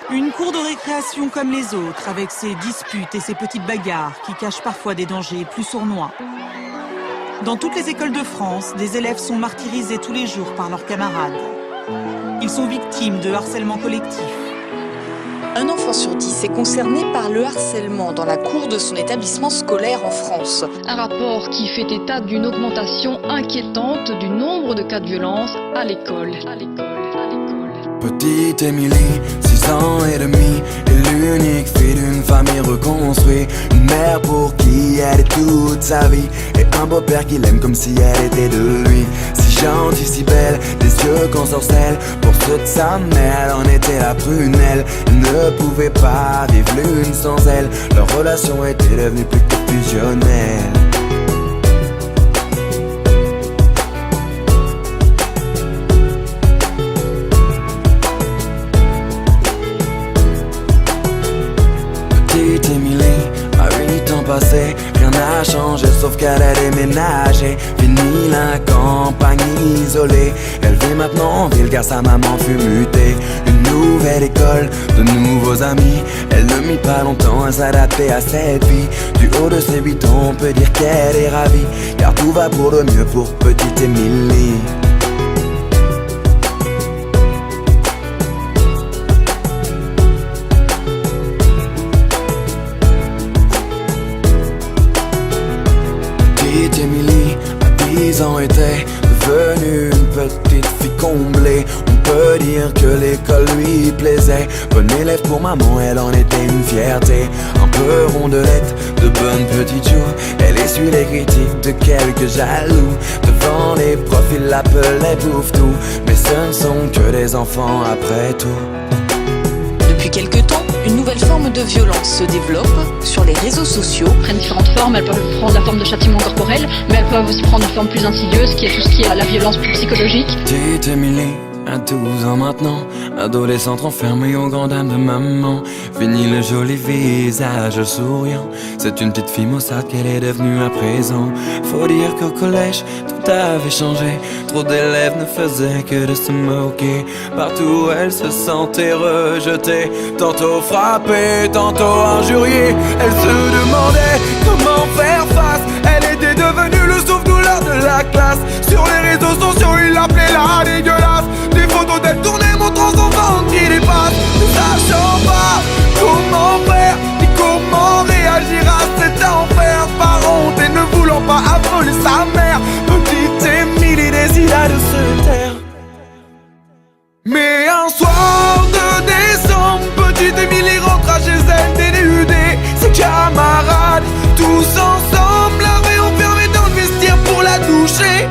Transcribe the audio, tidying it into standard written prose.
Une cour de récréation comme les autres, avec ses disputes et ses petites bagarres qui cachent parfois des dangers plus sournois. Dans toutes les écoles de France, des élèves sont martyrisés tous les jours par leurs camarades. Ils sont victimes de harcèlement collectif. Un enfant sur 10 est concerné par le harcèlement dans la cour de son établissement scolaire en France. Un rapport qui fait état d'une augmentation inquiétante du nombre de cas de violence à l'école. Petite Émilie, 6 ans et demi, est l'unique fille d'une famille reconstruite. Une mère pour qui elle est toute sa vie, et un beau-père qui l'aime comme si elle était de lui. Si gentille, si belle, des yeux qu'on sorcelle. Pour ceux de sa mère, elle en était la prunelle. Elle ne pouvait pas vivre l'une sans elle. Leur relation était devenue plus que fusionnelle. Petite Émilie, à 8 ans passés, rien n'a changé sauf qu'elle a déménagé. Fini la campagne isolée, elle vit maintenant en ville car sa maman fut mutée. Une nouvelle école, de nouveaux amis, elle ne mit pas longtemps à s'adapter à cette vie. Du haut de ses 8 ans, on peut dire qu'elle est ravie, car tout va pour le mieux pour petite Émilie. Petite Émilie, à 10 ans, était devenue une petite fille comblée. On peut dire que l'école lui plaisait. Bonne élève pour maman, elle en était une fierté. Un peu rondelette, de bonnes petites joues. Elle essuie les critiques de quelques jaloux. Devant les profs, ils l'appelaient bouffe-tout. Mais ce ne sont que des enfants après tout. Depuis quelque temps, une nouvelle forme de violence se développe sur les réseaux sociaux. Elles prennent différentes formes, elles peuvent prendre la forme de châtiment corporel, mais elles peuvent aussi prendre une forme plus insidieuse, qui est tout ce qui est la violence plus psychologique. Petite Émilie, à 12 ans maintenant, adolescente enfermée aux grandes dames de maman. Fini le joli visage souriant, c'est une petite fille maussade qu'elle est devenue à présent. Faut dire qu'au collège, tout avait changé. Trop d'élèves ne faisaient que de se moquer. Partout elle se sentait rejetée, tantôt frappée, tantôt injuriée. Elle se demandait comment faire face. Elle était devenue le souffle-douleur de la classe. Sur les réseaux sociaux, ils l'appelaient la dégueulasse. Des photos d'elle tournées montrant son ventre qui dépasse. Ne sachant pas comment faire ni comment réagir à cet enfer. Par honte et ne voulant pas affoler sa mère, petite Émilie décida de se taire. Mais un soir de décembre, petite Émilie rentra chez elle dénudée. Ses camarades, tous ensemble, l'avaient enfermée dans le vestiaire pour la doucher.